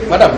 Madam.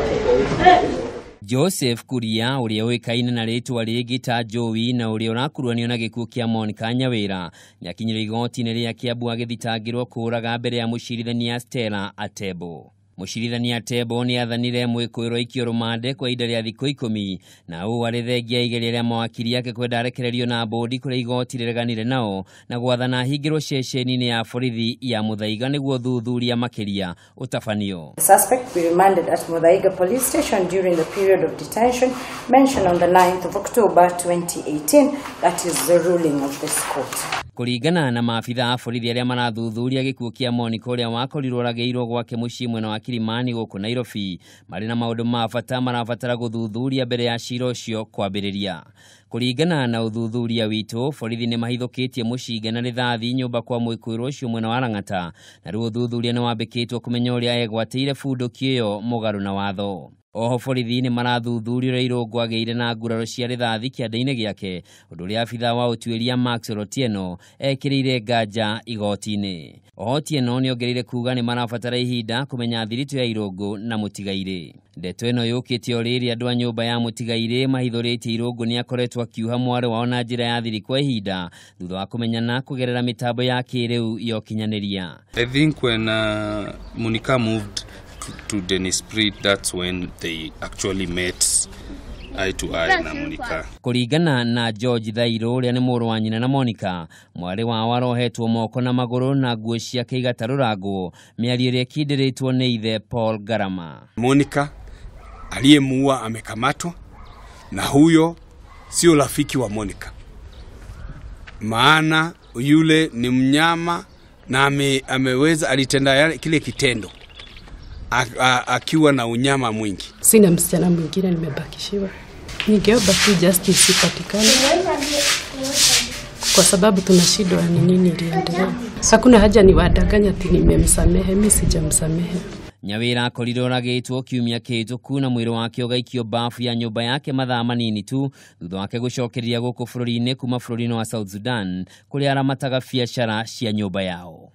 Joseph Kuria uria wikaine na ritwa ringi ta Joey na uria urakuruanio na gikuu kia Monica Nyawira nyakinyire igoti-ini ria Kiambu agithitangirwo kuraga mbere ya mucirithania Stella Atebo. Mucirithania Atebo ni athanire muikuirwo ikio rumande kwa ihinda ria thiku 10 na uu ari thengia igeri ria mawakiri yake kwenda arekererio na bodi kuria igoti rireganire nao na gwathana ahingirwo ceceni-ini ya borithi ya Muthaiga niguo thuthuria makiria utafanio. The suspect be remanded at Muthaiga police station during the period of detention mentioned on the 9th of October 2018. That is the ruling of this court. Kuringana na maafitha a borithi aria marathuthuria gikuũ kia Monica uria wakorirwo rageirwo gwake mucii mwena wa Kilimani guku Nairobi mari na maundu ma bata marabatara guthuthuria mbere ya cira ucio kwambiriria. Kuringana na uthuthuria witu borithi ni mahithukitie mucinga na rithathi nyumba kwa muikuirwo ucio mwena wa Lang'ata na riu uthuthuria ni wambikitwo kumenya uria egwateire bunduki iyo mugaru na watho. Oho borithi ni marathuthuria irungu ageire na nguraro cia rithathi kiande-ini giake undu uria afitha wa utuiria Max Rotieno ekirire nganja igoti-ini. Otieno ni ongereire kuga ni marabatara ihinda kumenya thiritu ya irungu na mutigaire. Ndeto ino yukite oriri andu a nyumba ya mutigaire mahithuritie irungu ni akoretwo akiuha mwari wao na njira ya thiri kwa ihinda thutha wa kumenyana kugerera mitambo ya kiriu yo kinyaniria. I think when Monica moved to Dennis Street, that's when they actually met eye to eye na Monica. Kuringana na George Thairo uria ni muru wa nyina na Monica mwari wao arohetwo moko na maguru na nguo ciake igataruragwo miario ria kindiritwo ni ithe Paul Garama. Monica aliyemuua amekamatwa na huyo sio rafiki wa Monica, maana yule ni mnyama na ameweza alitenda kile kitendo akiwa na unyama mwingi. Sina msichana mwingine nimebakishiwa. Ningeomba tu justice ipatikane kwa sababu tunashindwa ni nini iliendelea. Hakuna haja ni wadanganya ati nimemsamehe, mimi sijamsamehe. Nyawira akorirwo ragitwo kiumia kihituku na mwiri wake ugaikio bafu ya nyumba yake mathaa manini tu thutha wake gucokeria guku bururi-ini kuma bururi-ini wa South Sudan kuria aramataga biacara cia nyumba yao.